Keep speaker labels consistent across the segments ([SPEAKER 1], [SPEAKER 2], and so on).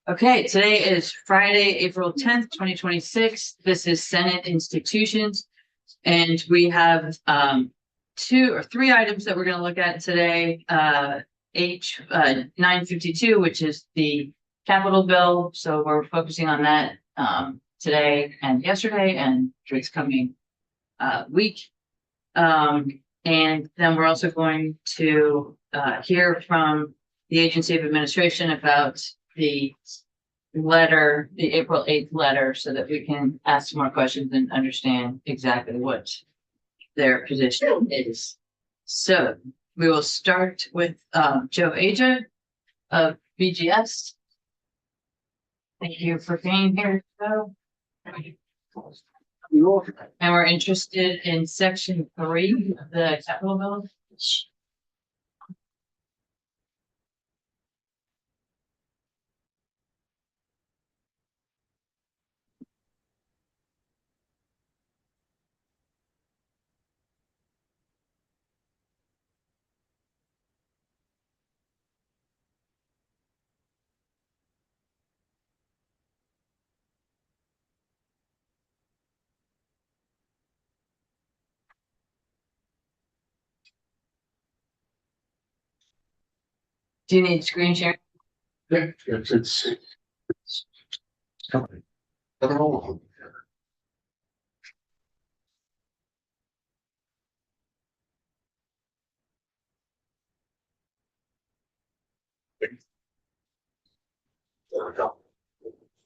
[SPEAKER 1] Okay, today is Friday, April 10th, 2026. This is Senate Institutions. And we have two or three items that we're going to look at today. H 952, which is the capital bill. So we're focusing on that today and yesterday and this coming week. And then we're also going to hear from the Agency of Administration about the letter, the April 8th letter, so that we can ask more questions and understand exactly what their position is. So we will start with Joe Aja of BGS. Thank you for being here, Joe. And we're interested in section 3 of the capital bill. Do you need screen share?
[SPEAKER 2] Yeah, it's company. All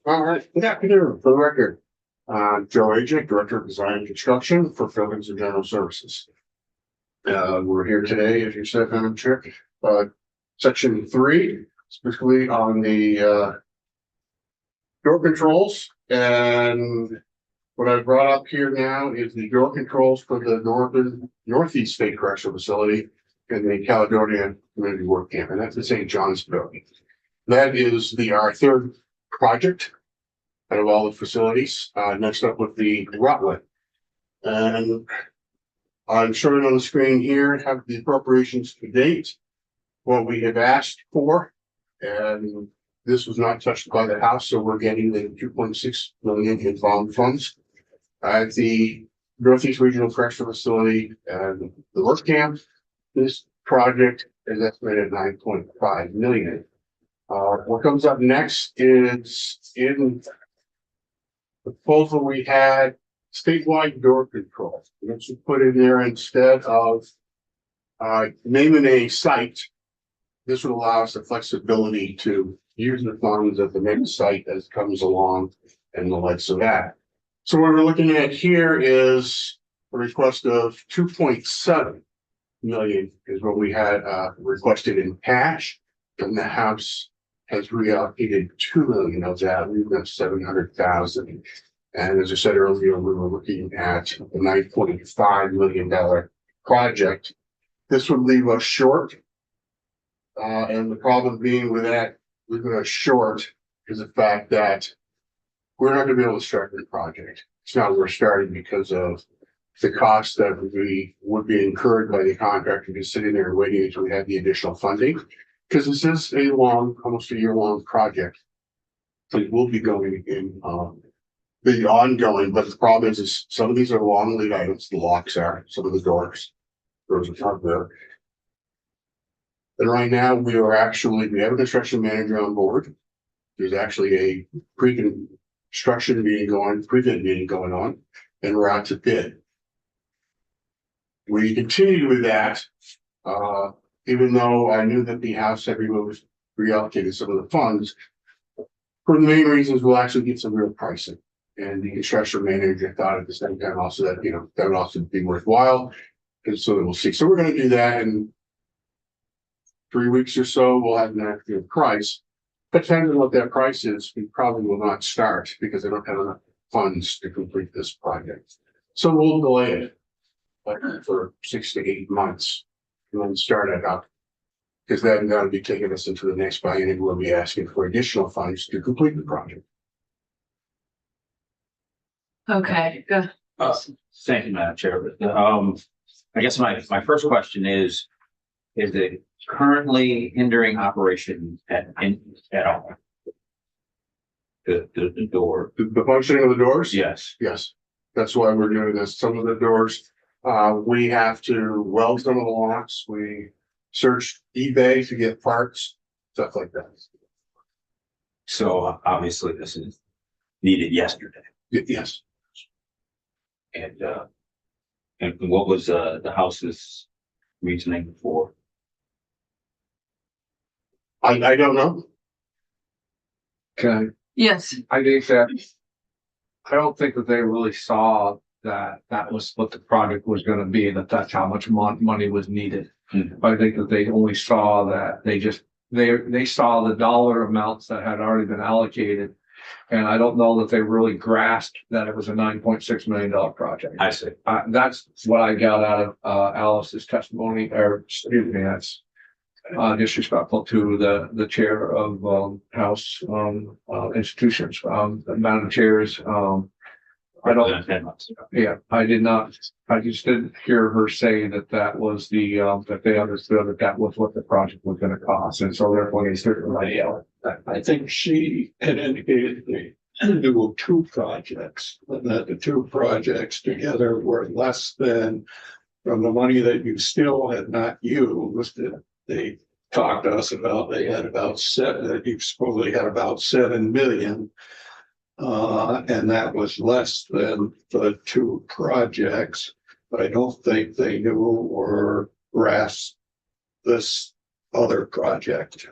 [SPEAKER 2] right, good afternoon. For the record, Joe Ajak, Director of Design and Construction for Buildings and General Services. We're here today, as you said, Madam Chair, section 3, specifically on the door controls. And what I brought up here now is the door controls for the Northeast State Correctional Facility in the Caledonia Community Work Camp, and that's the St. John's building. That is our third project out of all the facilities. Next up with the Rutland. And I'm showing on the screen here have the appropriations to date, what we have asked for, and this was not touched by the House, so we're getting the 2.6 million in bond funds. At the Northeast Regional Correctional Facility and the work camp, this project is estimated at 9.5 million. What comes up next is in the proposal we had statewide door control. Let's put in there instead of naming a site. This would allow us the flexibility to use the funds at the next site as it comes along and the likes of that. So what we're looking at here is a request of 2.7 million is what we had requested in cash, and the House has reallocated 2 million of that. We've got 700,000. And as I said earlier, we were looking at a $9.5 million project. This would leave us short. And the problem being with that, leaving us short is the fact that we're not going to be able to start the project. It's not we're starting because of the cost that would be incurred by the contractor just sitting there and waiting until we have the additional funding. Because this is a long, almost a year-long project. So it will be going in the ongoing, but the problem is some of these are long lead items, the locks are, some of the doors are top there. And right now we have a construction manager on board. There's actually a pre-construction meeting going on, and we're out to bid. We continued with that, even though I knew that the House had reallocated some of the funds. For the main reasons, we'll actually get some real pricing. And the construction manager thought at the same time also that, that would also be worthwhile. And so we'll see. So we're going to do that in 3 weeks or so. We'll have an actual price. But depending on what that price is, we probably will not start because I don't have enough funds to complete this project. So we'll delay it for 6 to 8 months and then start it up. Because then that'll be taking us into the next biennium. We'll be asking for additional funds to complete the project.
[SPEAKER 1] Okay, good.
[SPEAKER 3] Thank you, Madam Chair. I guess my first question is, is it currently hindering operation at all? The door,
[SPEAKER 2] The functioning of the doors?
[SPEAKER 3] yes.
[SPEAKER 2] Yes, that's why we're doing this. Some of the doors, we have to weld some of the locks. We search eBay to get parts, stuff like that.
[SPEAKER 3] So obviously this is needed yesterday.
[SPEAKER 2] Yes,
[SPEAKER 3] And what was, the house's reasoning for?
[SPEAKER 2] I don't know.
[SPEAKER 4] Okay,
[SPEAKER 1] Yes,
[SPEAKER 4] I think that, I don't think that they really saw that that was what the project was gonna be, and that that's how much money was needed.
[SPEAKER 3] Mhm.
[SPEAKER 4] I think that they only saw that, they saw the dollar amounts that had already been allocated. And I don't know that they really grasped that it was a $9.6 million project.
[SPEAKER 3] I see.
[SPEAKER 4] That's what I got out of, Alice's testimony, or excuse me, that's disrespectful to the chair of, House, institutions, Madam Chairs, I don't, yeah, I did not, I just didn't hear her say that that was the, that they understood that that was what the project was gonna cost, and so therefore they certainly,
[SPEAKER 5] I think she had indicated they do two projects, and that the two projects together were less than from the money that you still had not used, that they talked to us about, they had about that you supposedly had about 7 million. And that was less than the two projects, but I don't think they knew or grasped this other project.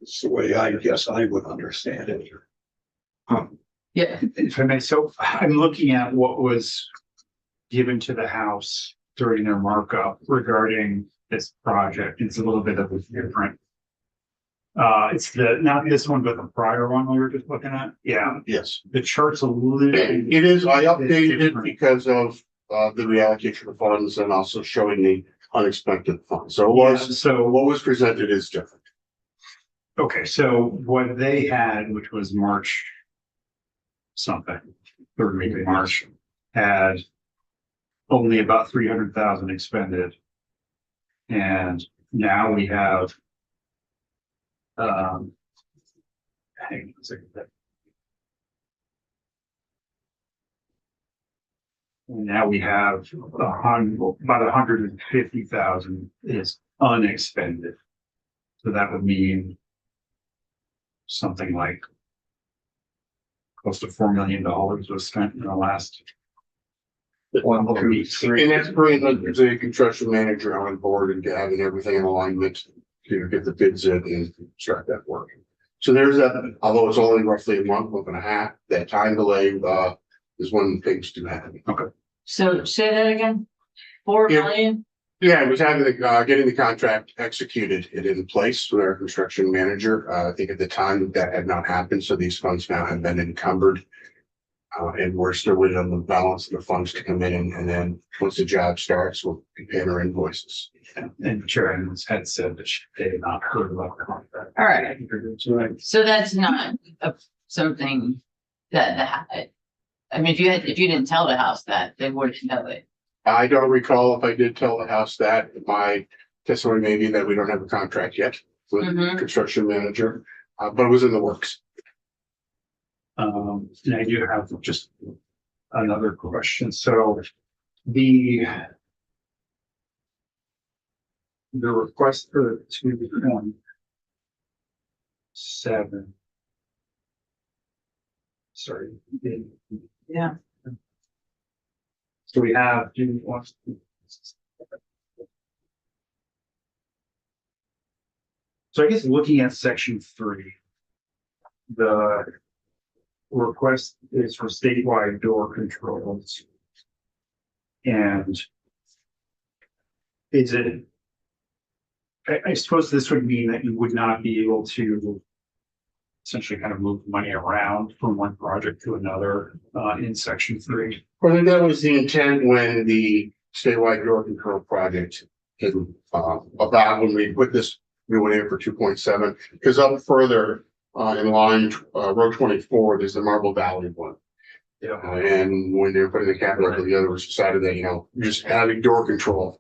[SPEAKER 5] It's the way I guess I would understand it.
[SPEAKER 1] yeah,
[SPEAKER 6] If I may, so I'm looking at what was given to the House during their markup regarding this project. It's a little bit of a different. It's not this one, but the prior one we were just looking at. Yeah,
[SPEAKER 2] Yes,
[SPEAKER 6] the chart's a little.
[SPEAKER 2] it is. I updated it because of the reallocation of funds and also showing the unexpected funds. So it was,
[SPEAKER 6] So,
[SPEAKER 2] what was presented is different.
[SPEAKER 6] okay, so what they had, which was March something, third week of March, had only about 300,000 expended. And now we have hang on a second. And now we have about 150,000 is unexpended. So that would mean something like close to $4 million was spent in the last 1, 2, 3.
[SPEAKER 2] And that's bringing the construction manager on board and having everything in alignment to get the bids in and start that work. So there's that, although it's only roughly a month and a half, that time delay, is when things do happen.
[SPEAKER 1] so say that again, 4
[SPEAKER 2] Yeah.
[SPEAKER 1] million?
[SPEAKER 2] Yeah, it was having getting the contract executed and in place with our construction manager. I think at the time that had not happened, so these funds now have been encumbered. And we're still waiting on the balance of the funds to come in, and then once the job starts, we'll be paying our invoices.
[SPEAKER 6] And Sharon had said that they had not heard about the contract.
[SPEAKER 1] All right, so that's not something that, I mean, if you didn't tell the House that, they wouldn't know it.
[SPEAKER 2] I don't recall if I did tell the House that. My testimony may be that we don't have a contract yet with the
[SPEAKER 1] Mhm.
[SPEAKER 2] construction manager, but it was in the works.
[SPEAKER 6] And I do have just another question. So the request for 2.7. Sorry.
[SPEAKER 1] Yeah.
[SPEAKER 6] So we have, do you want? So I guess looking at section 3, the request is for statewide door controls. And is it, I suppose this would mean that you would not be able to essentially kind of move money around from one project to another in section 3.
[SPEAKER 2] Well, that was the intent when the statewide door control project came about when we put this, we went in for 2.7, because up further in line, row 24, there's the Marble Valley one.
[SPEAKER 6] Yeah.
[SPEAKER 2] And when they were putting the capital together, it was decided that, just having door control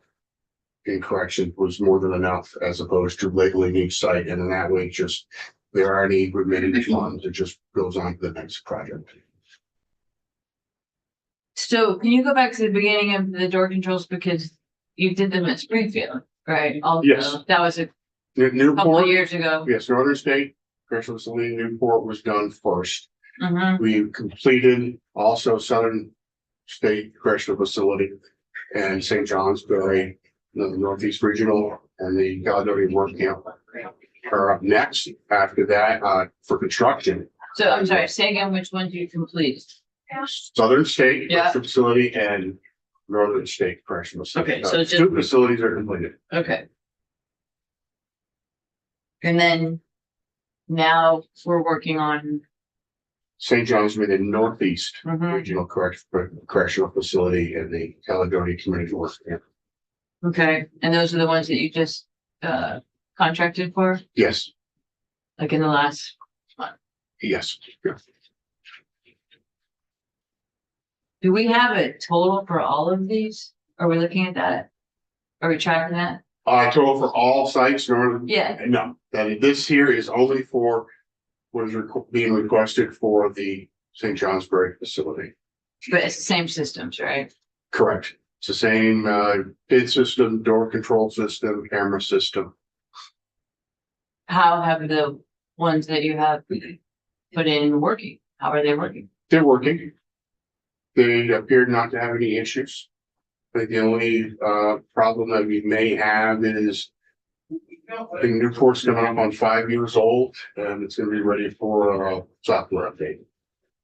[SPEAKER 2] in correction was more than enough as opposed to labeling each site and in that way just there are any remitted funds, it just goes on to the next project.
[SPEAKER 1] So can you go back to the beginning of the door controls because you did them at Springfield, right? Also,
[SPEAKER 2] Yes.
[SPEAKER 1] that was a couple of
[SPEAKER 2] Newport,
[SPEAKER 1] years ago.
[SPEAKER 2] yes, Northern State Correctional Facility Newport was done first.
[SPEAKER 1] Mhm.
[SPEAKER 2] We completed also Southern State Correctional Facility and St. Johnsbury, the Northeast Regional and the Caledonia Work Camp are up next. After that, for construction,
[SPEAKER 1] So I'm sorry, say again, which ones you completed?
[SPEAKER 2] Southern State
[SPEAKER 1] Yeah.
[SPEAKER 2] Correctional Facility and Northern State Correctional Facility.
[SPEAKER 1] Okay, so it's
[SPEAKER 2] Two
[SPEAKER 1] just-
[SPEAKER 2] facilities are completed.
[SPEAKER 1] Okay. And then now we're working on,
[SPEAKER 2] St. John's made a Northeast
[SPEAKER 1] Mhm.
[SPEAKER 2] Regional Correctional Facility and the Caledonia Community Work Camp.
[SPEAKER 1] okay, and those are the ones that you just contracted for,
[SPEAKER 2] Yes,
[SPEAKER 1] like in the last,
[SPEAKER 2] yes.
[SPEAKER 1] do we have a total for all of these? Are we looking at that? Are we tracking that?
[SPEAKER 2] Total for all sites,
[SPEAKER 1] Yeah,
[SPEAKER 2] no, that this here is only for what is being requested for the St. Johnsbury facility.
[SPEAKER 1] but it's the same systems, right?
[SPEAKER 2] Correct. It's the same, bid system, door control system, camera system.
[SPEAKER 1] How have the ones that you have put in working? How are they working?
[SPEAKER 2] They're working. They appear not to have any issues. I think the only, problem that we may have is I think Newport's coming up on 5 years old and it's gonna be ready for a software update.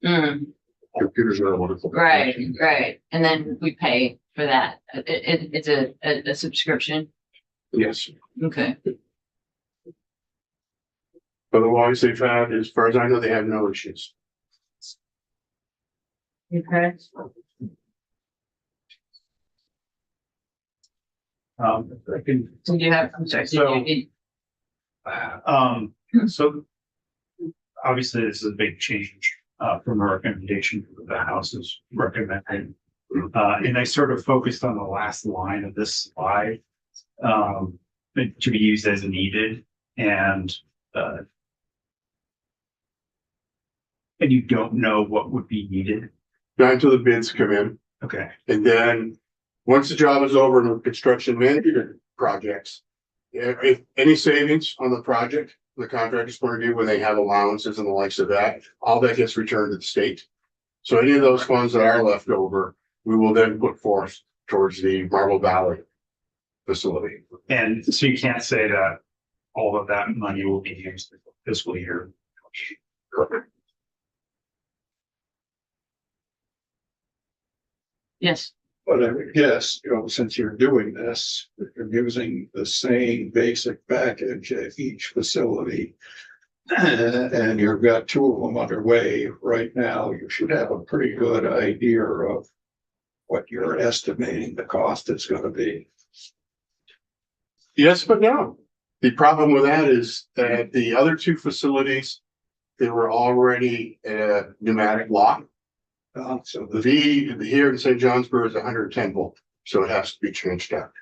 [SPEAKER 1] Mm,
[SPEAKER 2] Computers are wonderful.
[SPEAKER 1] right, right, and then we pay for that. It's a subscription,
[SPEAKER 2] Yes.
[SPEAKER 1] okay.
[SPEAKER 2] Otherwise, they've had, as far as I know, they have no issues.
[SPEAKER 1] Okay.
[SPEAKER 6] I can,
[SPEAKER 1] Did you have, I'm sorry,
[SPEAKER 6] So-
[SPEAKER 1] did you,
[SPEAKER 6] so obviously this is a big change, from a recommendation that the House is recommending. And I sort of focused on the last line of this slide, to be used as needed and you don't know what would be needed.
[SPEAKER 2] Not until the bids come in.
[SPEAKER 6] Okay.
[SPEAKER 2] And then, once the job is over in the construction management projects, if any savings on the project, the contractor's point of view, when they have allowances and the likes of that, all that gets returned to the state. So any of those funds that are left over, we will then put forth towards the Marble Valley facility.
[SPEAKER 6] And so you can't say that all of that money will be used this fiscal year.
[SPEAKER 1] yes,
[SPEAKER 5] But I would guess, since you're doing this, if you're using the same basic package at each facility. And you've got two of them underway right now, you should have a pretty good idea of what you're estimating the cost is gonna be.
[SPEAKER 2] Yes, but no. The problem with that is that the other two facilities, they were already a pneumatic lock.
[SPEAKER 5] So
[SPEAKER 2] The V here in St. Johnsbury is 110 volt, so it has to be changed out.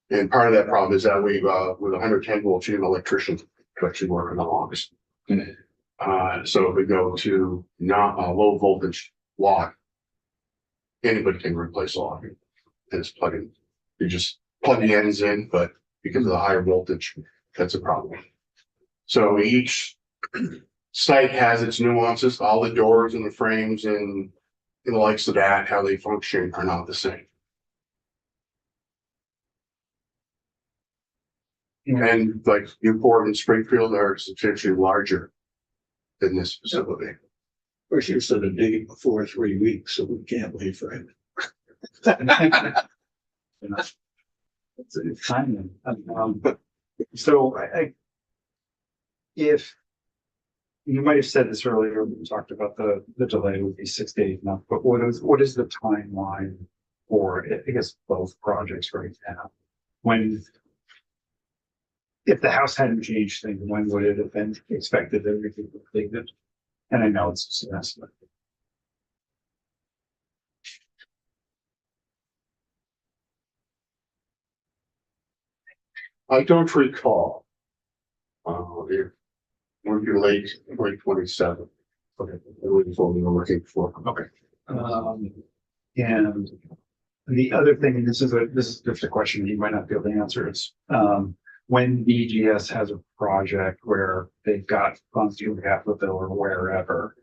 [SPEAKER 2] And part of that problem is that we, with 110 volts, you need an electrician to actually work on the locks. So if we go to not a low voltage lock, anybody can replace a lock. And it's plugging, you just plug the ends in, but because of the higher voltage, that's a problem. So each site has its nuances, all the doors and the frames and the likes of that, how they function are not the same. And like Newport and Springfield are substantially larger than this facility.
[SPEAKER 5] Of course, you said a date before 3 weeks, so we can't wait for it.
[SPEAKER 6] It's timing. So if you might have said this earlier, when we talked about the delay would be 6 to 8 months, but what is the timeline for, I guess, both projects right now? When, if the House hadn't changed things, when would it have been expected that everything would be completed? And I know it's just an estimate.
[SPEAKER 2] I don't recall. It would be late 2027. Okay, that was what we were looking for.
[SPEAKER 6] Okay. And the other thing, and this is just a question you might not be able to answer is, when BGS has a project where they've got funds from capital or wherever,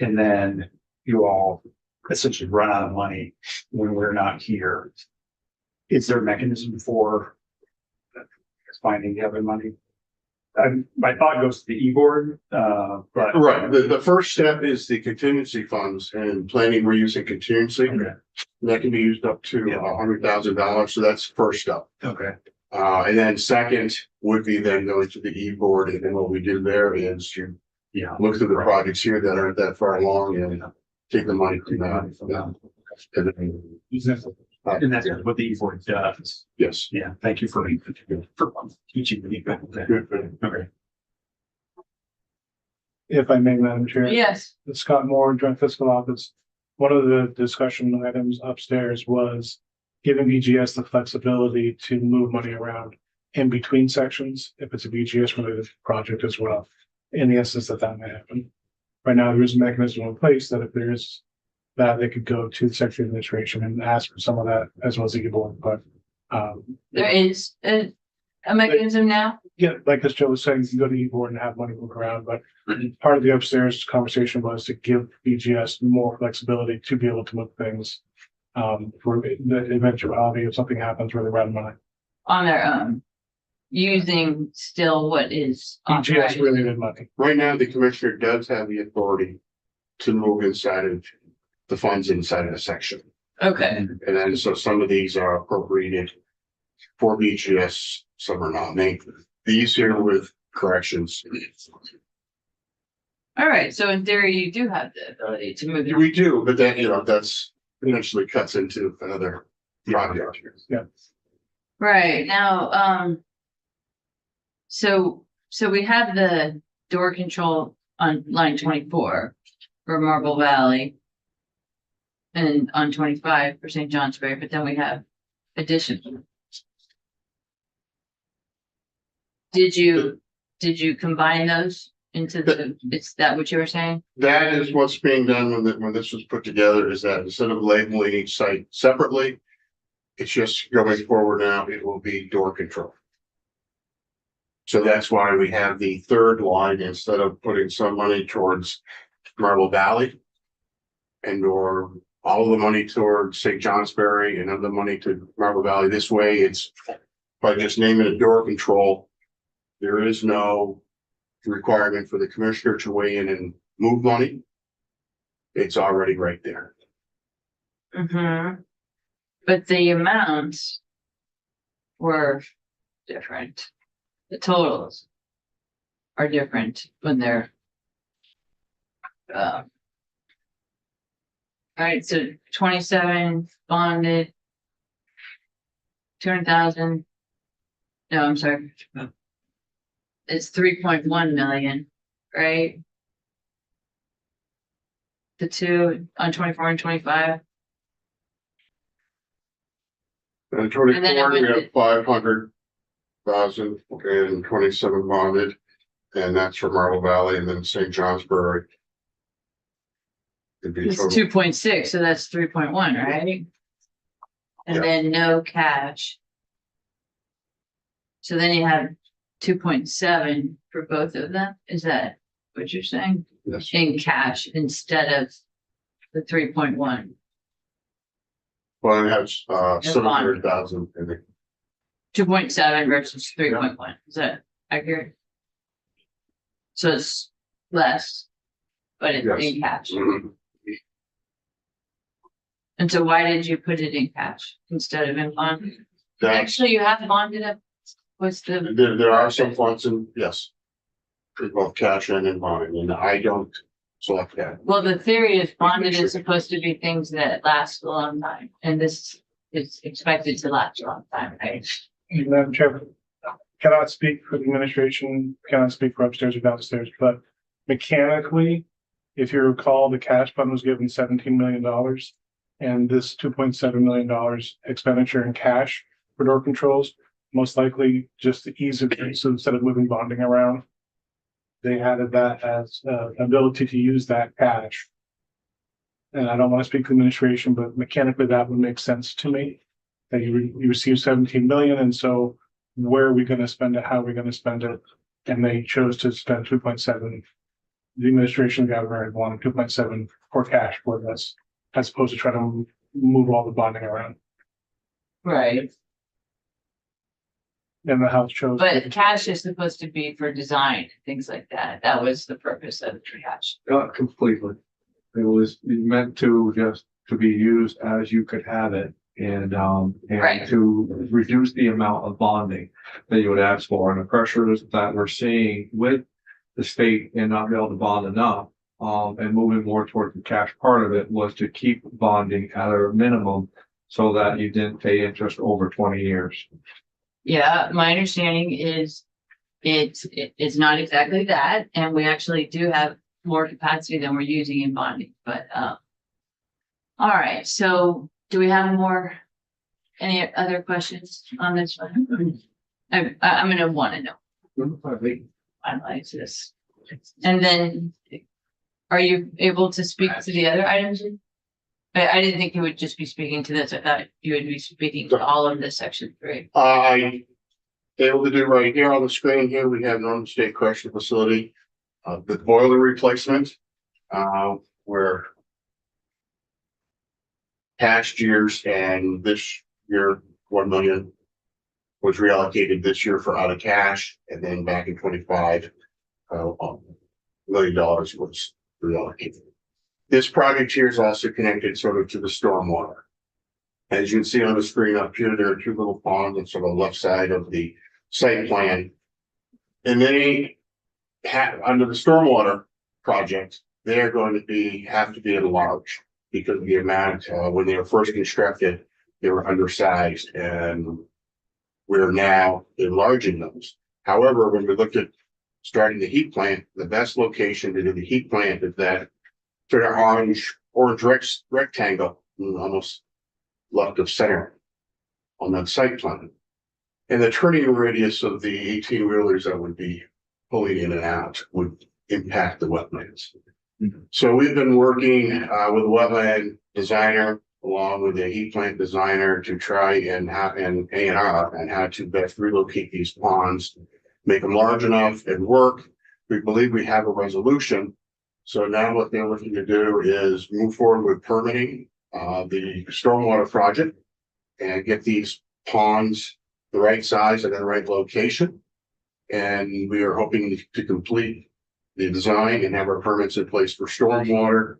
[SPEAKER 6] and then you all essentially run out of money when we're not here, is there a mechanism for finding the other money? My thought goes to the e-board, but.
[SPEAKER 2] Right, the first step is the contingency funds and planning, we're using contingency.
[SPEAKER 6] Okay.
[SPEAKER 2] That can be used up to
[SPEAKER 6] Yeah.
[SPEAKER 2] $100,000, so that's first up.
[SPEAKER 6] Okay.
[SPEAKER 2] And then second would be then going to the e-board, and then what we do there is you
[SPEAKER 6] Yeah.
[SPEAKER 2] look through the projects here that aren't that far along and take the money from that. And then,
[SPEAKER 6] And that's what the e-board does.
[SPEAKER 2] yes.
[SPEAKER 6] Yeah, thank you for teaching me. Okay.
[SPEAKER 7] If I may, Madam Chair.
[SPEAKER 1] Yes,
[SPEAKER 7] Scott Moore, Joint Fiscal Office. One of the discussion items upstairs was giving BGS the flexibility to move money around in between sections, if it's a BGS related project as well, in the instance that that may happen. Right now, there is a mechanism in place that if there is that, they could go to the Secretary of Administration and ask for some of that as well as the board, but
[SPEAKER 1] there is a mechanism now.
[SPEAKER 7] yeah, like as Joe was saying, you can go to e-board and have money move around, but part of the upstairs conversation was to give BGS more flexibility to be able to move things. For the eventuality if something happens where they run money.
[SPEAKER 1] On their own, using still what is
[SPEAKER 7] BGS
[SPEAKER 1] authorized.
[SPEAKER 7] related money.
[SPEAKER 2] Right now, the commissioner does have the authority to move inside of the funds inside of a section.
[SPEAKER 1] Okay,
[SPEAKER 2] And then, so some of these are appropriated for BGS, some are not. These here with corrections.
[SPEAKER 1] all right, so in theory, you do have the ability to move.
[SPEAKER 2] We do, but then, that's eventually cuts into another project.
[SPEAKER 1] Right, now, so we have the door control on line 24 for Marble Valley. And on 25 for St. Johnsbury, but then we have additional. Did you combine those into is that what you were saying?
[SPEAKER 2] That is what's being done when this was put together, is that instead of labeling each site separately, it's just going forward now, it will be door control. So that's why we have the third line, instead of putting some money towards Marble Valley and or all of the money towards St. Johnsbury and other money to Marble Valley. This way, it's by just naming it door control. There is no requirement for the commissioner to weigh in and move money. It's already right there.
[SPEAKER 1] Mm-hmm. But the amounts were different. The totals are different when they're all right, so 27 bonded. 200,000. No, I'm sorry. It's 3.1 million, right? The two on 24 and 25.
[SPEAKER 2] And
[SPEAKER 1] And
[SPEAKER 2] 24,
[SPEAKER 1] then it
[SPEAKER 2] we
[SPEAKER 1] went
[SPEAKER 2] have 500,000 and 27 bonded. And that's for Marble Valley, and then St. Johnsbury. It'd be
[SPEAKER 1] It's
[SPEAKER 2] total.
[SPEAKER 1] 2.6, so that's 3.1, right? And
[SPEAKER 2] Yeah.
[SPEAKER 1] then no cash. So then you have 2.7 for both of them. Is that what you're saying?
[SPEAKER 2] Yes.
[SPEAKER 1] In cash instead of the 3.1,
[SPEAKER 2] Well, it has 700,000 in it.
[SPEAKER 1] 2.7 versus 3.1. Is that accurate? So it's less, but it's
[SPEAKER 2] Yes.
[SPEAKER 1] in cash.
[SPEAKER 2] Mhm.
[SPEAKER 1] And so why did you put it in cash instead of in bond?
[SPEAKER 2] That's,
[SPEAKER 1] Actually, you have bonded up. What's the,
[SPEAKER 2] there are some funds in, yes. For both cash and in bond, and I don't select that.
[SPEAKER 1] well, the theory is bonded is supposed to be things that last a long time, and this is expected to last a long time, right?
[SPEAKER 7] Madam Chair, cannot speak for the administration, cannot speak for upstairs or downstairs, but mechanically, if you recall, the cash fund was given $17 million. And this $2.7 million expenditure in cash for door controls most likely just the ease of use, so instead of moving bonding around. They added that as ability to use that cash. And I don't want to speak to administration, but mechanically that would make sense to me. That you receive 17 million, and so where are we going to spend it? How are we going to spend it? And they chose to spend 2.7. The administration governor had wanted 2.7 for cash for this, as opposed to try to move all the bonding around.
[SPEAKER 1] Right,
[SPEAKER 7] And the House chose.
[SPEAKER 1] but cash is supposed to be for design, things like that. That was the purpose of the cash.
[SPEAKER 4] Not completely. It was meant to just to be used as you could have it and
[SPEAKER 1] Right.
[SPEAKER 4] to reduce the amount of bonding that you would ask for. And the pressures that we're seeing with the state and not be able to bond enough, and moving more towards the cash part of it was to keep bonding at a minimum so that you didn't pay interest over 20 years.
[SPEAKER 1] Yeah, my understanding is it's not exactly that, and we actually do have more capacity than we're using in bonding, but, all right, so do we have any other questions on this one? I'm gonna wanna know, finalize this. And then, are you able to speak to the other items? I didn't think you would just be speaking to this. I thought you would be speaking to all of this section 3.
[SPEAKER 2] I able to do right here on the screen here, we have Northern State Correctional Facility, the boiler replacement, where past years and this year, 1 million was reallocated this year for out of cash, and then back in 25, $1 million was reallocated. This project here is also connected sort of to the stormwater. As you can see on the screen up here, there are 2 little ponds on sort of the left side of the site plan. And they have, under the stormwater project, they're going to have to be enlarged because of the amount, when they were first constructed, they were undersized, and we're now enlarging those. However, when we looked at starting the heat plant, the best location to do the heat plant is that sort of orange rectangle, almost left of center on that site plan. And the turning radius of the 18-wheelers that would be pulling in and out would impact the wetlands.
[SPEAKER 3] Mhm.
[SPEAKER 2] So we've been working with a wetland designer along with a heat plant designer to try and have an A&R and how to best relocate these ponds, make them large enough and work. We believe we have a resolution. So now what they're looking to do is move forward with permitting the stormwater project and get these ponds the right size and in the right location. And we are hoping to complete the design and have our permits in place for stormwater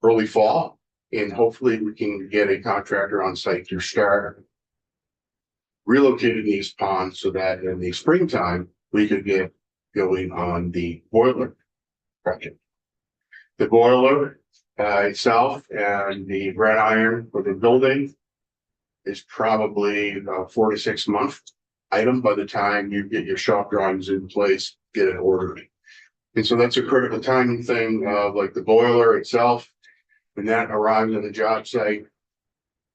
[SPEAKER 2] early fall. And hopefully we can get a contractor on site to start relocating these ponds so that in the springtime, we could get going on the boiler project. The boiler itself and the red iron for the building is probably a 4 to 6 month item by the time you get your shop drawings in place, get it ordered. And so that's a critical timing thing of like the boiler itself. When that arrives on the job site,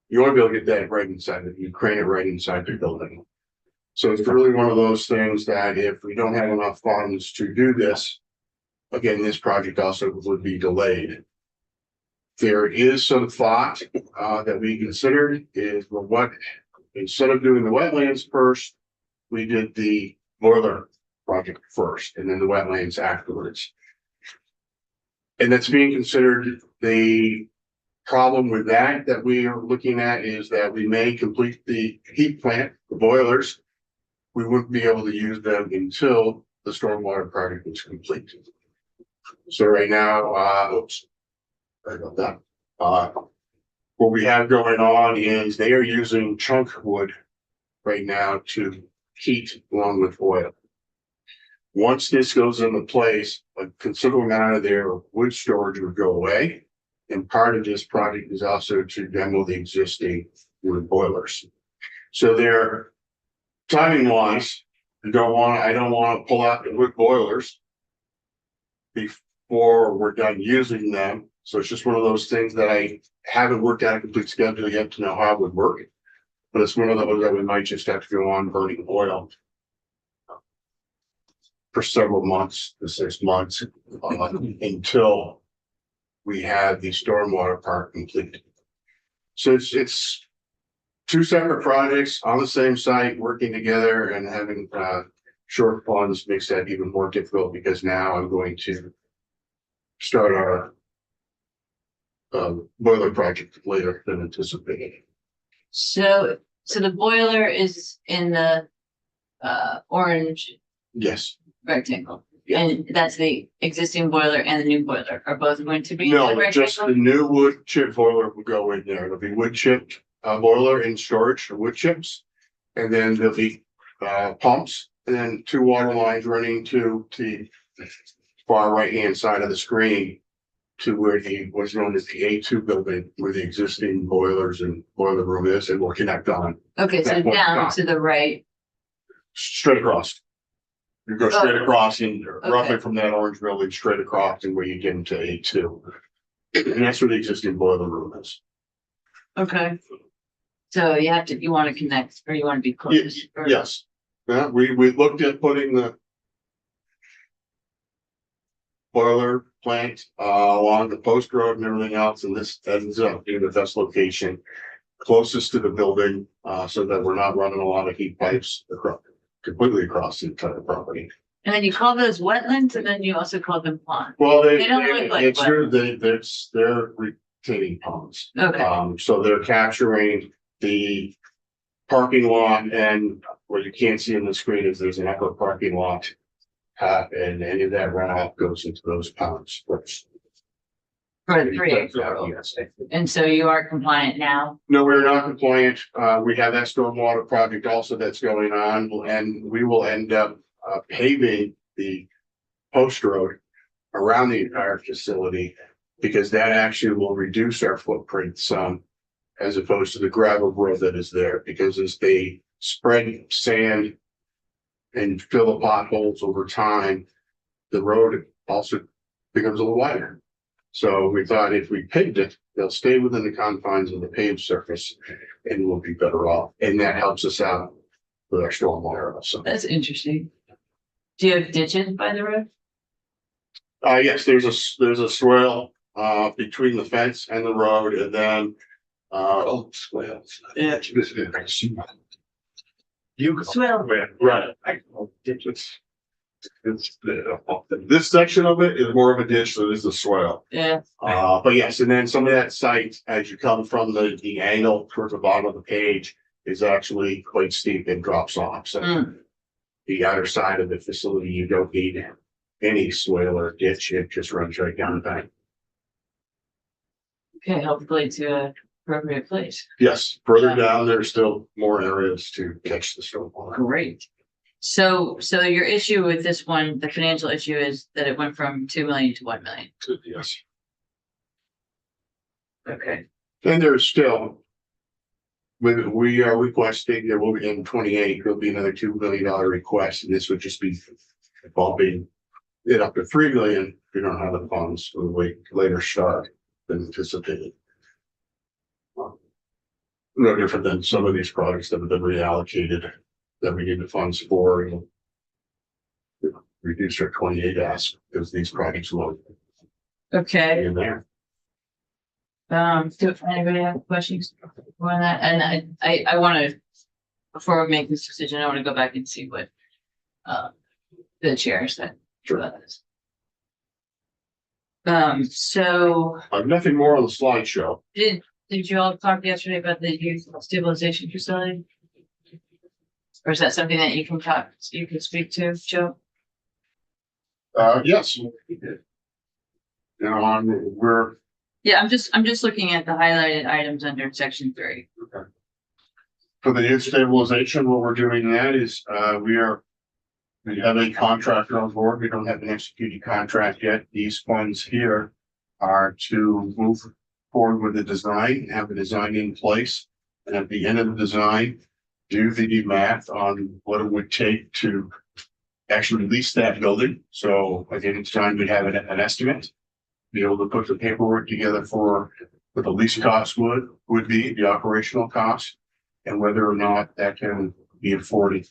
[SPEAKER 2] you want to be able to get that right inside it. You crane it right inside the building. So it's really one of those things that if we don't have enough funds to do this, again, this project also would be delayed. There is some thought that we considered is, well, what, instead of doing the wetlands first, we did the boiler project first and then the wetlands afterwards. And that's being considered. The problem with that we are looking at is that we may complete the heat plant, the boilers. We wouldn't be able to use them until the stormwater project is completed. So right now, oops, sorry about that. What we have going on is they are using chunk wood right now to heat along with oil. Once this goes into place, a considerable amount of their wood storage would go away. And part of this project is also to demo the existing wood boilers. So they're timing wise, I don't want to pull out the wood boilers before we're done using them. So it's just one of those things that I haven't worked out a complete schedule yet to know how it would work. But it's one of those that we might just have to go on burning oil for several months to 6 months, until we have the stormwater park completed. So it's two separate projects on the same site, working together, and having short funds makes that even more difficult, because now I'm going to start our boiler project later than anticipated.
[SPEAKER 1] So the boiler is in the orange
[SPEAKER 2] Yes.
[SPEAKER 1] rectangle. And that's the existing boiler and the new boiler are both going to be. in that
[SPEAKER 2] No, just the
[SPEAKER 1] rectangle?
[SPEAKER 2] new wood chip boiler will go in there. It'll be wood chipped boiler in storage of wood chips. And then there'll be pumps, and then 2 water lines running to the far right hand side of the screen to where what's known as the A2 building, where the existing boilers and boiler room is, and we'll connect on
[SPEAKER 1] Okay, so
[SPEAKER 2] that one.
[SPEAKER 1] down to the right.
[SPEAKER 2] straight across. You go straight
[SPEAKER 1] Oh.
[SPEAKER 2] across and roughly
[SPEAKER 1] Okay.
[SPEAKER 2] from that orange building, straight across and where you get into A2. And that's where the existing boiler room is.
[SPEAKER 1] Okay. So you want to connect, or you want to be close? or-
[SPEAKER 2] Yes, yeah, we looked at putting the boiler plant along the post road and everything else, and this ends up being the best location closest to the building, so that we're not running a lot of heat pipes completely across the entire property.
[SPEAKER 1] And then you call those wetlands, and then you also call them ponds.
[SPEAKER 2] Well,
[SPEAKER 1] They don't look like
[SPEAKER 2] it's true, they're retaining ponds.
[SPEAKER 1] Okay,
[SPEAKER 2] So they're capturing the parking lot, and what you can't see in the screen is there's an upper parking lot. And any of that runoff goes into those ponds first.
[SPEAKER 1] for the 3
[SPEAKER 2] Yes.
[SPEAKER 1] And so you are compliant now?
[SPEAKER 2] No, we're not compliant. We have that stormwater project also that's going on, and we will end up paving the post road around the entire facility, because that actually will reduce our footprint some, as opposed to the gravel road that is there, because as they spread sand and fill the potholes over time, the road also becomes a little wider. So we thought if we paved it, they'll stay within the confines of the paved surface and we'll be better off. And that helps us out with our stormwater also.
[SPEAKER 1] That's interesting. Do you have ditches by the road?
[SPEAKER 2] Yes, there's a swale between the fence and the road, and then swales.
[SPEAKER 1] Yeah.
[SPEAKER 5] You.
[SPEAKER 1] Swale.
[SPEAKER 2] Right. This section of it is more of a ditch than is a swale.
[SPEAKER 1] Yeah,
[SPEAKER 2] But yes, and then some of that site, as you come from the angle towards the bottom of the page, is actually quite steep and drops off. So
[SPEAKER 1] Mm.
[SPEAKER 2] the other side of the facility, you don't need any swale or ditch. It just runs right down the bank.
[SPEAKER 1] okay, hopefully to an appropriate place.
[SPEAKER 2] Yes, further down, there's still more areas to catch the stormwater.
[SPEAKER 1] Great. So your issue with this one, the financial issue is that it went from 2 million to 1 million.
[SPEAKER 2] Yes.
[SPEAKER 1] Okay,
[SPEAKER 2] And there's still, we are requesting, there will be in 28, there'll be another $2 million request, and this would just be bumping it up to 3 million if you don't have the funds for the later start than anticipated. No different than some of these projects that have been reallocated that we need the funds for, and reduce our 28 ask because these projects will
[SPEAKER 1] okay.
[SPEAKER 2] be in there.
[SPEAKER 1] Do anybody have questions on that? And I want to, before we make this decision, I want to go back and see what the chair said about this. So
[SPEAKER 2] I have nothing more on the slideshow.
[SPEAKER 1] did you all talk yesterday about the youth stabilization facility? Or is that something that you can speak to, Joe?
[SPEAKER 2] Yes. Now,
[SPEAKER 1] Yeah, I'm just looking at the highlighted items under section 3.
[SPEAKER 2] for the youth stabilization, what we're doing that is, we have a contractor on board. We don't have an executed contract yet. These funds here are to move forward with the design, have the design in place. And at the end of the design, do the math on what it would take to actually lease that building. So again, each time we have an estimate, be able to put the paperwork together for what the lease cost would be, the operational cost. and whether or not that can be afforded.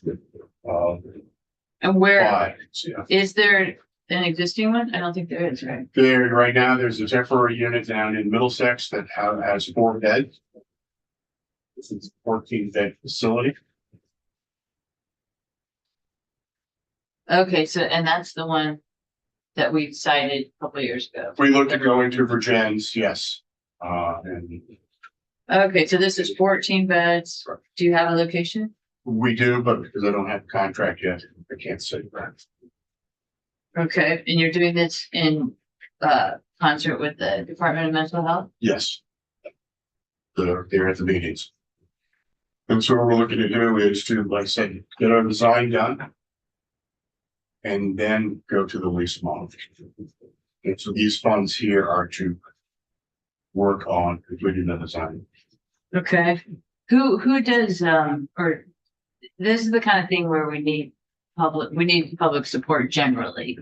[SPEAKER 1] And where,
[SPEAKER 2] By, yeah.
[SPEAKER 1] is there an existing one? I don't think there is, right?
[SPEAKER 2] There, right now, there's a temporary unit down in Middlesex that has 4 beds. This is a 14-bed facility.
[SPEAKER 1] Okay, so, and that's the one that we cited a couple of years ago.
[SPEAKER 2] We looked at going to Virgin's, yes. And
[SPEAKER 1] Okay, so this is 14 beds. Do you have a location?
[SPEAKER 2] we do, but because I don't have a contract yet, I can't say that.
[SPEAKER 1] Okay, and you're doing this in concert with the Department of Mental Health?
[SPEAKER 2] Yes. They're at the meetings. And so what we're looking to do is to, like I said, get our design done. And then go to the lease model. And so these funds here are to work on completing the design.
[SPEAKER 1] Okay, who does, or this is the kind of thing where we need public support generally.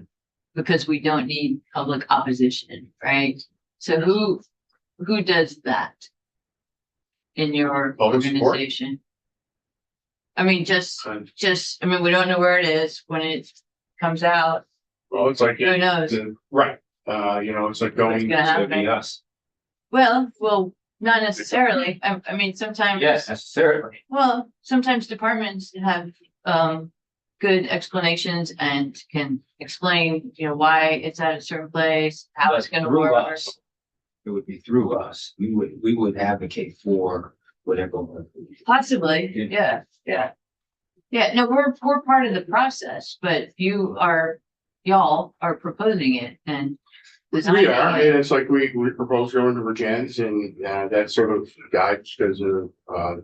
[SPEAKER 1] Because we don't need public opposition, right? So who does that? In your
[SPEAKER 2] Public support?
[SPEAKER 1] organization? I mean, I mean, we don't know where it is when it comes out,
[SPEAKER 2] Well, it's like,
[SPEAKER 1] who knows?
[SPEAKER 2] right, it's like going.
[SPEAKER 1] What's gonna happen?
[SPEAKER 3] It'd be us.
[SPEAKER 1] Well, not necessarily, I mean, sometimes.
[SPEAKER 3] Yes, necessarily.
[SPEAKER 1] Well, sometimes departments have, good explanations and can explain, why it's at a certain place, how it's gonna
[SPEAKER 3] Through
[SPEAKER 1] work.
[SPEAKER 3] us. It would be through us. We would advocate for whatever.
[SPEAKER 1] Possibly,
[SPEAKER 3] Yeah.
[SPEAKER 1] yeah. Yeah, no, we're part of the process, but y'all are proposing it and designing
[SPEAKER 2] We are,
[SPEAKER 1] it.
[SPEAKER 2] and it's like we propose going to Virgin's and that sort of guides because of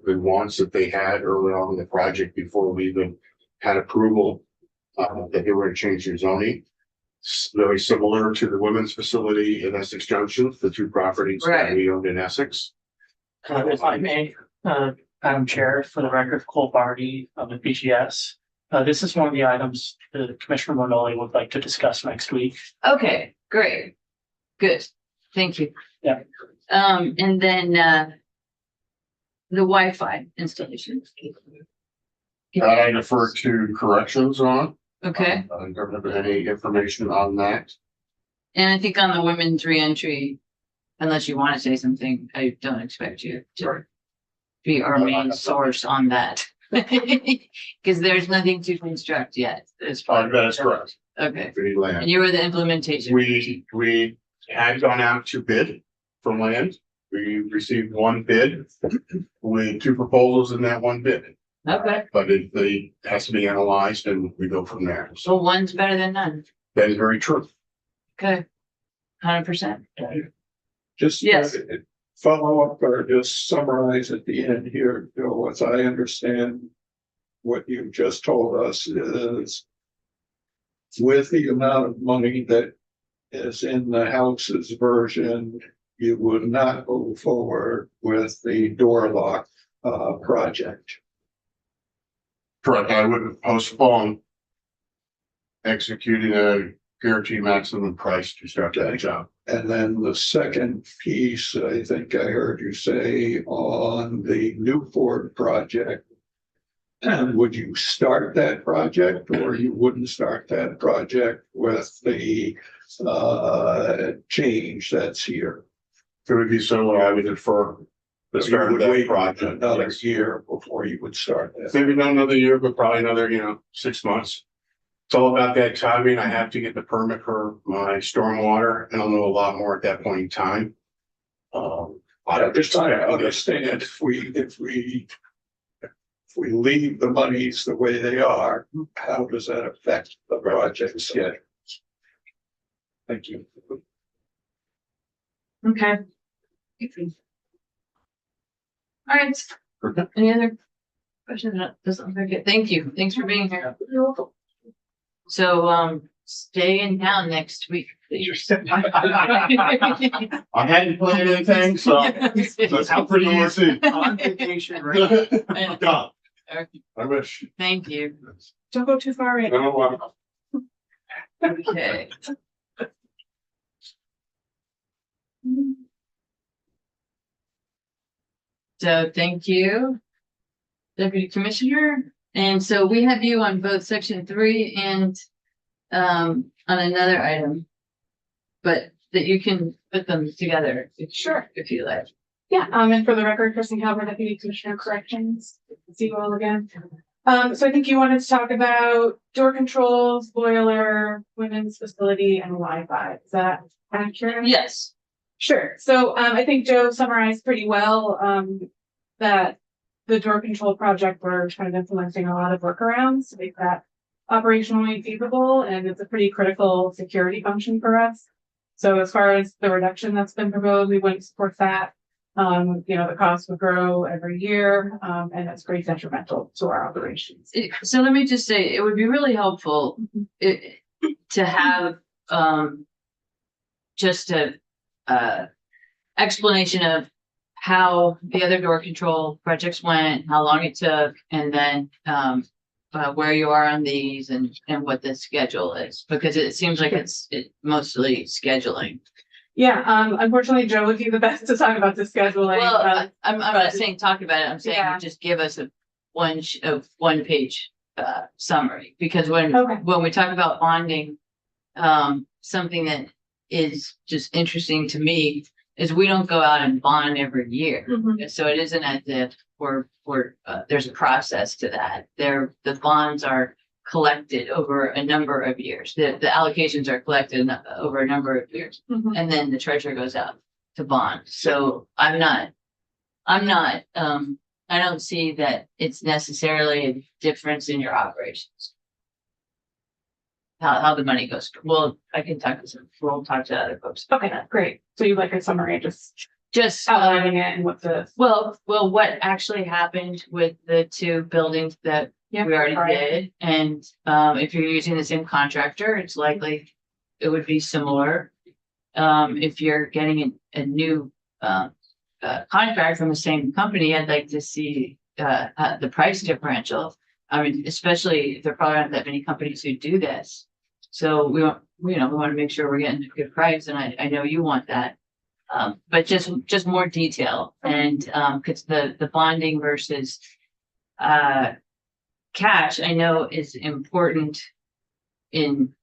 [SPEAKER 2] the wants that they had early on in the project before we even had approval that they were to change their zoning. Very similar to the women's facility in Essex Junction, the 2 properties that
[SPEAKER 1] Right.
[SPEAKER 2] we owned in Essex.
[SPEAKER 8] If I may, Madam Chair, for the record, Cole Barty of the BGS. This is one of the items that Commissioner Monoli would like to discuss next week.
[SPEAKER 1] Okay, great, good, thank you.
[SPEAKER 8] Yeah.
[SPEAKER 1] And then, the Wi-Fi installation.
[SPEAKER 2] I defer to corrections on.
[SPEAKER 1] Okay,
[SPEAKER 2] I don't have any information on that.
[SPEAKER 1] and I think on the women's reentry, unless you want to say something, I don't expect you to be our main source on that. Because there's nothing to construct yet. As far
[SPEAKER 2] That is correct.
[SPEAKER 1] Okay,
[SPEAKER 2] We need land.
[SPEAKER 1] and you were the implementation.
[SPEAKER 2] We had gone out to bid for land. We received 1 bid with 2 proposals in that 1 bid.
[SPEAKER 1] Okay,
[SPEAKER 2] But it has to be analyzed and we go from there. So
[SPEAKER 1] so one's better than none.
[SPEAKER 2] that is very true.
[SPEAKER 1] Okay. 100%.
[SPEAKER 5] Just.
[SPEAKER 1] Yes.
[SPEAKER 5] Follow up or just summarize at the end here, Bill, as I understand what you just told us is with the amount of money that is in the House's version, you would not go forward with the door lock project.
[SPEAKER 2] Correct. I would postpone executing a guaranteed maximum price to start that job.
[SPEAKER 5] And then the second piece, I think I heard you say on the Newport project. Would you start that project or you wouldn't start that project with the change that's here?
[SPEAKER 2] If it would be so, I would defer the
[SPEAKER 5] You
[SPEAKER 2] start of
[SPEAKER 5] would
[SPEAKER 2] that
[SPEAKER 5] wait
[SPEAKER 2] project.
[SPEAKER 5] another
[SPEAKER 2] Yes.
[SPEAKER 5] year before you would start that.
[SPEAKER 2] Maybe not another year, but probably another, 6 months. It's all about that timing. I have to get the permit for my stormwater and I'll know a lot more at that point in time.
[SPEAKER 5] I'm just trying to understand if we leave the monies the way they are, how does that affect the project schedule? Thank you.
[SPEAKER 1] Okay. All right.
[SPEAKER 2] Okay.
[SPEAKER 1] Any other questions? No, doesn't look like it. Thank you. Thanks for being here. So, stay in town next week. please.
[SPEAKER 2] I hadn't planned anything, so that's how pretty easy.
[SPEAKER 3] On vacation, right?
[SPEAKER 2] God, I wish.
[SPEAKER 1] Thank you.
[SPEAKER 8] Don't go too far in.
[SPEAKER 2] No,
[SPEAKER 1] Okay. So thank you. Deputy Commissioner. And so we have you on both section 3 and on another item. But that you can put them together.
[SPEAKER 9] Sure.
[SPEAKER 1] If you like.
[SPEAKER 9] Yeah, and for the record, Kristen Calvert, Deputy Commissioner Corrections. See you all again. So I think you wanted to talk about door controls, boiler, women's facility, and Wi-Fi. Is that accurate?
[SPEAKER 1] Yes.
[SPEAKER 9] Sure. So I think Joe summarized pretty well that the door control project, we're kind of implementing a lot of workarounds to make that operationally feasible, and it's a pretty critical security function for us. So as far as the reduction that's been proposed, we wouldn't support that. The cost would grow every year, and it's pretty detrimental to our operations.
[SPEAKER 1] So let me just say, it would be really helpful to have just a explanation of how the other door control projects went, how long it took, and then where you are on these and what the schedule is, because it seems like it's mostly scheduling.
[SPEAKER 9] Yeah, unfortunately, Joe would be the best to talk about the scheduling.
[SPEAKER 1] Well, I'm not saying talk about it. I'm saying
[SPEAKER 9] Yeah.
[SPEAKER 1] just give us a one page summary, because when we talk about bonding, something that is just interesting to me is we don't go out and bond every year.
[SPEAKER 9] Mhm.
[SPEAKER 1] So it isn't as if there's a process to that. The bonds are collected over a number of years. The allocations are collected over a number of years,
[SPEAKER 9] Mhm.
[SPEAKER 1] and then the treasurer goes out to bond. So I don't see that it's necessarily a difference in your operations. How the money goes. Well, I can talk to we'll talk to other folks.
[SPEAKER 9] Okay, great. So you'd like a summary, just
[SPEAKER 1] Just
[SPEAKER 9] outlining it and what the.
[SPEAKER 1] well, what actually happened with the 2 buildings that we already did, and if you're using the same contractor, it's likely it would be similar. If you're getting a new contract from the same company, I'd like to see the price differential. I mean, especially if there probably aren't that many companies who do this. So we want to make sure we're getting a good price, and I know you want that. But just more detail, and because the bonding versus cash, I know is important in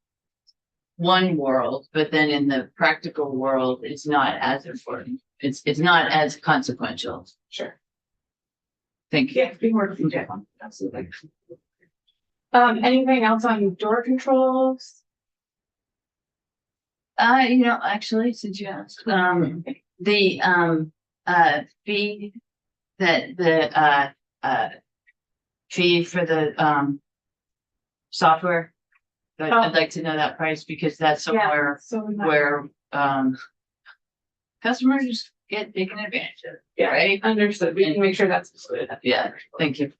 [SPEAKER 1] one world, but then in the practical world, it's not as important. It's not as consequential.
[SPEAKER 9] Sure.
[SPEAKER 1] Thank you.
[SPEAKER 9] Yeah, be more detailed. Absolutely. Anything else on door controls?
[SPEAKER 1] Actually, since you asked, the fee that the fee for the software. But I'd like to know that price, because that's somewhere
[SPEAKER 9] So
[SPEAKER 1] where customers get taken advantage of.
[SPEAKER 9] Yeah,
[SPEAKER 1] Right?
[SPEAKER 9] understood. We can make sure that's excluded.
[SPEAKER 1] Yeah, thank you.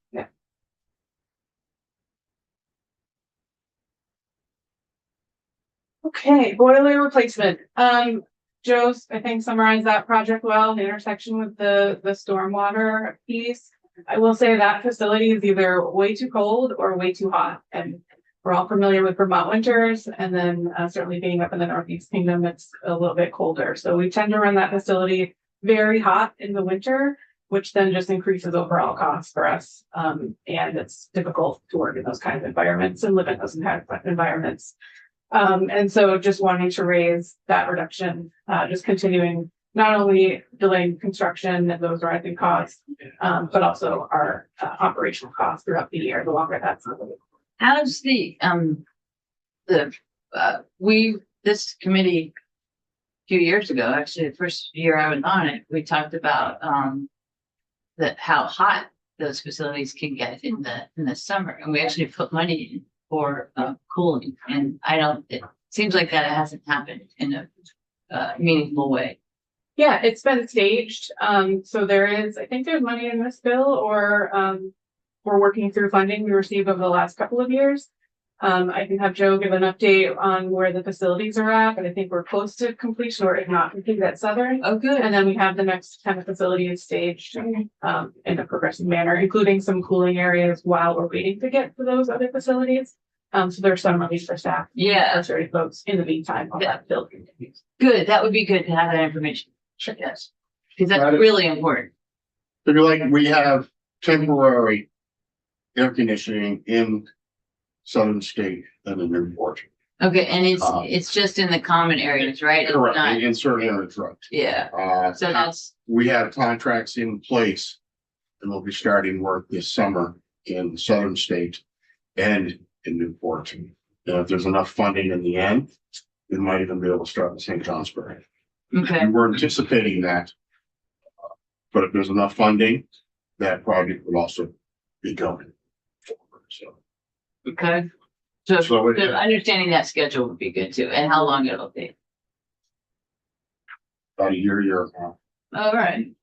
[SPEAKER 9] Okay, boiler replacement. Joe, I think summarized that project well, the intersection with the stormwater piece. I will say that facility is either way too cold or way too hot, and we're all familiar with Vermont winters, and then certainly being up in the Northeast Kingdom, it's a little bit colder. So we tend to run that facility very hot in the winter, which then just increases overall costs for us. And it's difficult to work in those kinds of environments and live in those environments. And so just wanting to raise that reduction, just continuing not only delaying construction and those rising costs, but also our operational costs throughout the year, the longer that's.
[SPEAKER 1] How's this committee a few years ago, actually the first year I was on it, we talked about how hot those facilities can get in the summer, and we actually put money in for cooling, and it seems like that hasn't happened in a meaningful way.
[SPEAKER 9] Yeah, it's been staged. So I think there's money in this bill, or we're working through funding we received over the last couple of years. I can have Joe give an update on where the facilities are at, but I think we're close to completion, or if not complete at Southern.
[SPEAKER 1] Oh, good.
[SPEAKER 9] And then we have the next 10 facilities staged in a progressive manner, including some cooling areas while we're waiting to get to those other facilities. So there's some release for staff.
[SPEAKER 1] Yeah.
[SPEAKER 9] That's already folks in the meantime while that build continues.
[SPEAKER 1] Good. That would be good to have that information.
[SPEAKER 9] Sure.
[SPEAKER 1] Yes. Because that's really important.
[SPEAKER 2] So we have temporary air conditioning in Southern State and the Newport.
[SPEAKER 1] Okay, and
[SPEAKER 2] Uh,
[SPEAKER 1] it's just in the common areas, right? It's
[SPEAKER 2] Correct,
[SPEAKER 1] not-
[SPEAKER 2] in certain areas, right.
[SPEAKER 1] Yeah, so that's,
[SPEAKER 2] We have contracts in place. And we'll be starting work this summer in Southern State and in Newport. And if there's enough funding in the end, we might even be able to start in St. Johnsbury.
[SPEAKER 1] okay,
[SPEAKER 2] We were anticipating that. But if there's enough funding, that project will also be going forward, so.
[SPEAKER 1] okay. So
[SPEAKER 2] So it-
[SPEAKER 1] understanding that schedule would be good too, and how long it'll be.
[SPEAKER 2] About a year,
[SPEAKER 1] All right,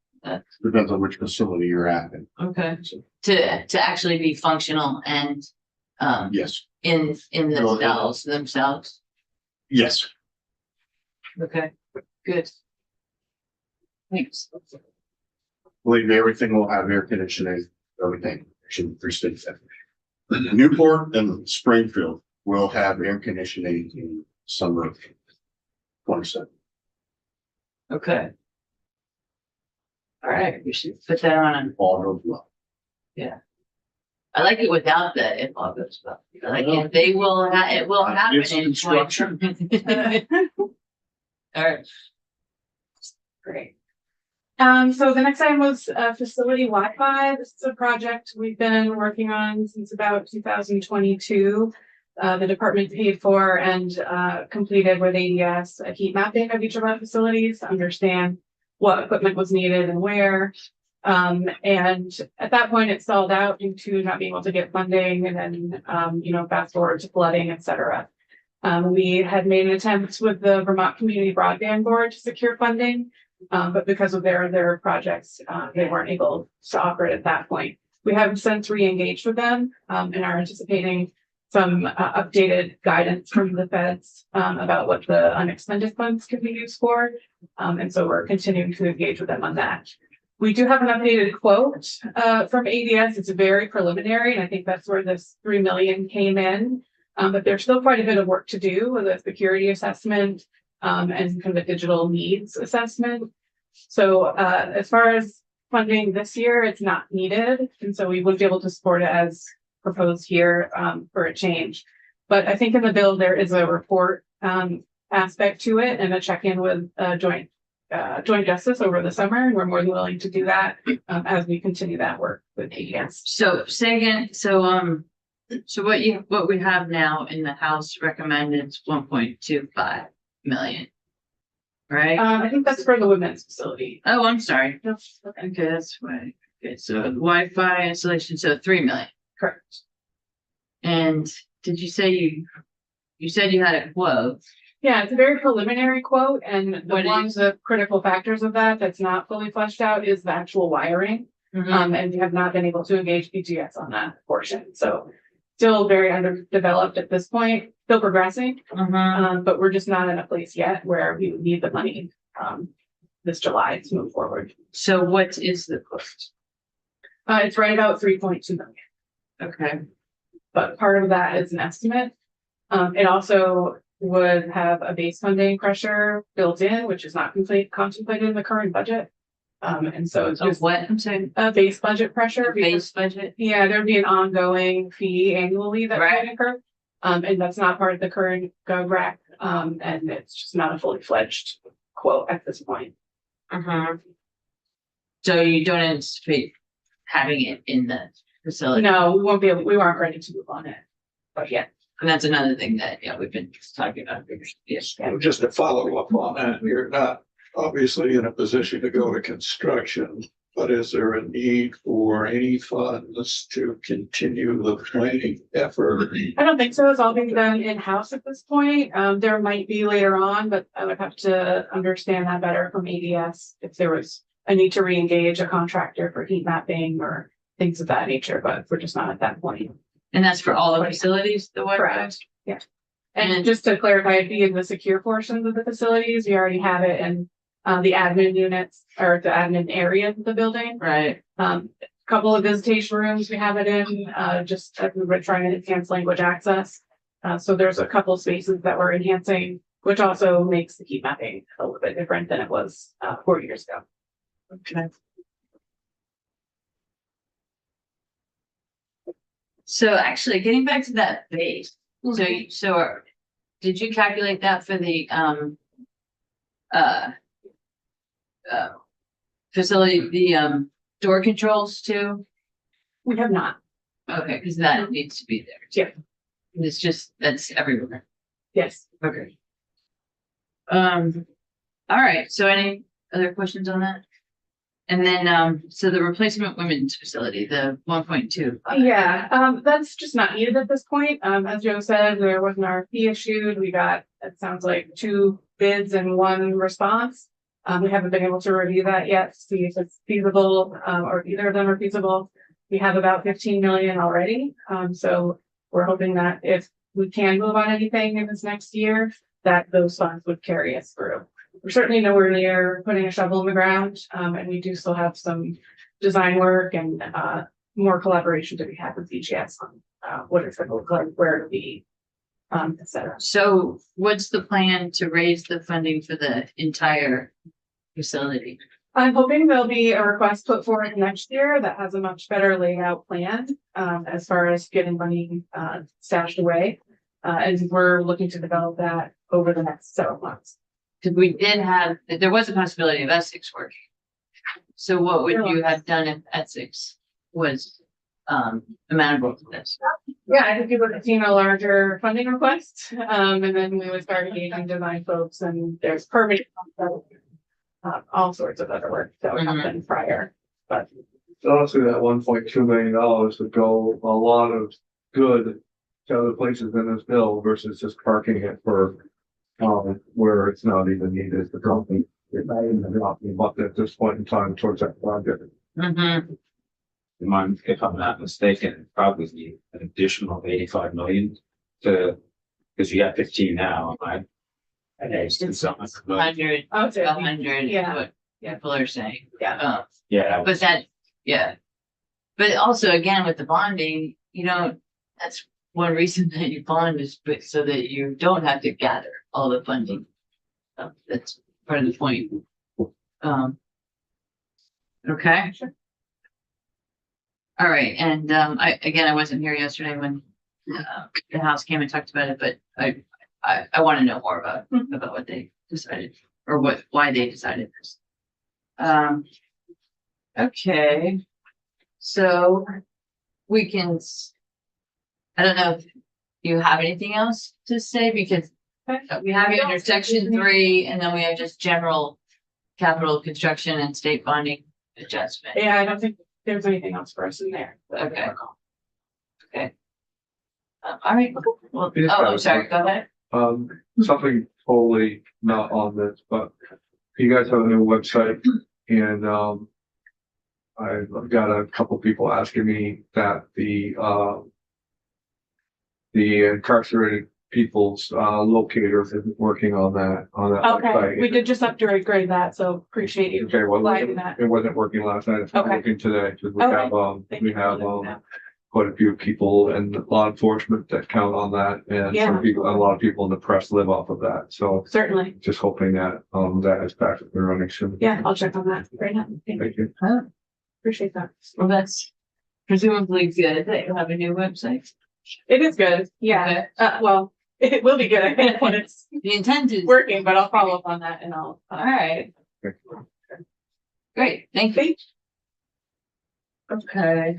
[SPEAKER 2] depends on which facility you're at. And
[SPEAKER 1] okay.
[SPEAKER 2] so,
[SPEAKER 1] To actually be functional and,
[SPEAKER 2] yes,
[SPEAKER 1] in the
[SPEAKER 2] Well,
[SPEAKER 1] cells themselves.
[SPEAKER 2] yes.
[SPEAKER 1] Okay, good. Thanks.
[SPEAKER 2] Believe me, everything will have air conditioning, everything. Should restate that. Newport and Springfield will have air conditioning in summer of 27.
[SPEAKER 1] Okay. All right, we should put that on.
[SPEAKER 2] All goes well.
[SPEAKER 1] I like it without the, if all goes well. I like it, they will, it will happen.
[SPEAKER 2] It's
[SPEAKER 1] in
[SPEAKER 2] construction.
[SPEAKER 1] 20. All right.
[SPEAKER 9] Great. So the next item was facility Wi-Fi. This is a project we've been working on since about 2022. The department paid for and completed with ADS a heat mapping of each of our facilities to understand what equipment was needed and where. And at that point, it stalled out due to not being able to get funding and then, fast forward to flooding, et cetera. We had made an attempt with the Vermont Community Broadband Board to secure funding. But because of their projects, they weren't able to offer it at that point. We have since re-engaged with them, and are anticipating some updated guidance from the feds about what the unexpended funds could be used for. And so we're continuing to engage with them on that. We do have an updated quote from ADS. It's very preliminary, and I think that's where this 3 million came in. But there's still quite a bit of work to do with a security assessment and kind of a digital needs assessment. So as far as funding this year, it's not needed. And so we wouldn't be able to support it as proposed here for a change. But I think in the bill, there is a report aspect to it and a check-in with joint justice over the summer. And we're more than willing to do that as we continue that work with ADS.
[SPEAKER 1] So say again, so what we have now in the House recommended is 1.25 million. Right?
[SPEAKER 9] I think that's for the women's facility.
[SPEAKER 1] Oh, I'm sorry.
[SPEAKER 9] Yes.
[SPEAKER 1] Okay, that's right. Okay, so Wi-Fi installation, so 3 million.
[SPEAKER 9] Correct.
[SPEAKER 1] And did you say you said you had a quote?
[SPEAKER 9] Yeah, it's a very preliminary quote, and
[SPEAKER 1] What
[SPEAKER 9] one of
[SPEAKER 1] is-
[SPEAKER 9] the critical factors of that that's not fully fleshed out is the actual wiring. And we have not been able to engage BGS on that portion, so still very underdeveloped at this point, still progressing. But we're just not in a place yet where we would need the money this July to move forward.
[SPEAKER 1] So what is the cost?
[SPEAKER 9] It's right about 3.2 million,
[SPEAKER 1] Okay,
[SPEAKER 9] but part of that is an estimate. It also would have a base funding pressure built in, which is not contemplated in the current budget. And so it's
[SPEAKER 1] so
[SPEAKER 9] just
[SPEAKER 1] what, I'm saying,
[SPEAKER 9] a base budget pressure. because-
[SPEAKER 1] base budget?
[SPEAKER 9] Yeah, there'd be an ongoing fee annually that
[SPEAKER 1] Right.
[SPEAKER 9] would incur. And that's not part of the current GovRec, and it's just not a fully fledged quote at this point.
[SPEAKER 1] So you don't anticipate having it in the facility?
[SPEAKER 9] No, we weren't ready to move on it, but yeah.
[SPEAKER 1] And that's another thing that, yeah, we've been talking about. Yes.
[SPEAKER 5] Just to follow up on that, you're not obviously in a position to go to construction, but is there a need for any funds to continue the planning effort?
[SPEAKER 9] I don't think so. It's all being done in-house at this point. There might be later on, but I would have to understand that better from ADS if there was a need to re-engage a contractor for heat mapping or things of that nature, but we're just not at that point.
[SPEAKER 1] And that's for all the facilities, the Wi-Fi?
[SPEAKER 9] Correct. Yeah. And just to clarify, it'd be in the secure portions of the facilities. We already have it in the admin units or the admin area of the building.
[SPEAKER 1] Right,
[SPEAKER 9] Couple of visitation rooms we have it in, just as we were trying to enhance language access. So there's a couple of spaces that we're enhancing, which also makes the heat mapping a little bit different than it was 4 years ago.
[SPEAKER 1] okay. So actually, getting back to that base, did you calculate that for the, uh, facility, the, door controls too?
[SPEAKER 9] We have not,
[SPEAKER 1] Okay, because that needs to be there.
[SPEAKER 9] Yeah.
[SPEAKER 1] It's just, that's everywhere.
[SPEAKER 9] yes.
[SPEAKER 1] Okay. All right, so any other questions on that? And then, so the replacement women's facility, the 1.2.
[SPEAKER 9] Yeah, that's just not needed at this point. As Joe said, there was an RFP issued. We got, it sounds like 2 bids and 1 response. We haven't been able to review that yet, to see if it's feasible, or either of them are feasible. We have about 15 million already. So we're hoping that if we can move on anything in this next year, that those funds would carry us through. We're certainly nowhere near putting a shovel in the ground, and we do still have some design work and more collaboration to be had with BGS on what it's going to look like, where it'll be, et cetera.
[SPEAKER 1] So what's the plan to raise the funding for the entire facility?
[SPEAKER 9] I'm hoping there'll be a request put forward next year that has a much better laid out plan as far as getting money stashed away. And we're looking to develop that over the next several months.
[SPEAKER 1] Because we did have, there was a possibility of Essex working. So what would you have done if Essex was amenable to this?
[SPEAKER 9] Yeah, I think we would have seen a larger funding request, and then we would start engaging design folks, and there's permitting, all sorts of other work that would happen prior, but.
[SPEAKER 4] Honestly, that $1.2 million would go a lot of good to other places in this bill versus just parking it for where it's not even needed. The company, it not even dropping much at this point in time towards that project.
[SPEAKER 1] Mm-hmm.
[SPEAKER 3] If I'm not mistaken, probably need an additional 85 million to, because you got 15 now, right? And it's something.
[SPEAKER 1] 100,
[SPEAKER 9] I would say,
[SPEAKER 1] 100 is
[SPEAKER 9] yeah.
[SPEAKER 1] what people are saying.
[SPEAKER 9] Yeah.
[SPEAKER 3] Yeah,
[SPEAKER 1] But that, yeah. But also, again, with the bonding, you know, that's one reason that you bond is so that you don't have to gather all the funding. That's part of the point. Okay.
[SPEAKER 9] Sure.
[SPEAKER 1] All right, and I wasn't here yesterday when the House came and talked about it, but I want to know more about what they decided or why they decided this. Okay, so we can. I don't know if you have anything else to say because we have it under section 3, and then we have just general capital construction and state bonding adjustment.
[SPEAKER 9] Yeah, I don't think there's anything else for us in there.
[SPEAKER 1] Okay. Okay. All right. Well,
[SPEAKER 4] Yes,
[SPEAKER 1] I'm sorry. Go ahead.
[SPEAKER 4] Something totally not on this, but you guys have a new website and I've got a couple people asking me that the incarcerated people's locator isn't working on that
[SPEAKER 9] Okay,
[SPEAKER 4] website.
[SPEAKER 9] we did just upgrade that, so appreciate you
[SPEAKER 4] Okay, well,
[SPEAKER 9] flagging that.
[SPEAKER 4] it wasn't working last night. It's
[SPEAKER 9] Okay.
[SPEAKER 4] working today because we
[SPEAKER 9] Okay.
[SPEAKER 4] have
[SPEAKER 9] Thank
[SPEAKER 4] we
[SPEAKER 9] you for
[SPEAKER 4] have
[SPEAKER 9] letting me know.
[SPEAKER 4] quite a few people in law enforcement that count on that, and
[SPEAKER 9] Yeah.
[SPEAKER 4] some people, a lot of people in the press live off of that. So
[SPEAKER 9] Certainly,
[SPEAKER 4] just hoping that that is back up and running soon.
[SPEAKER 9] yeah, I'll check on that right now.
[SPEAKER 4] Thank you.
[SPEAKER 9] Appreciate that.
[SPEAKER 1] Well, that's presumably good that you have a new website.
[SPEAKER 9] It is good, yeah, well, it will be good, I think, when it's
[SPEAKER 1] The intent is.
[SPEAKER 9] working, but I'll follow up on that and I'll.
[SPEAKER 1] All right.
[SPEAKER 4] Okay.
[SPEAKER 1] Great. Thank you. Okay.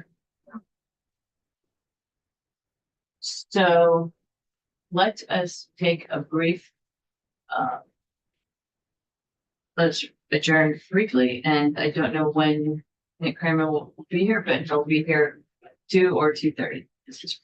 [SPEAKER 1] So let us take a brief, let's adjourn briefly, and I don't know when Nick Kramer will be here, but he'll be here 2 or 2:30. This is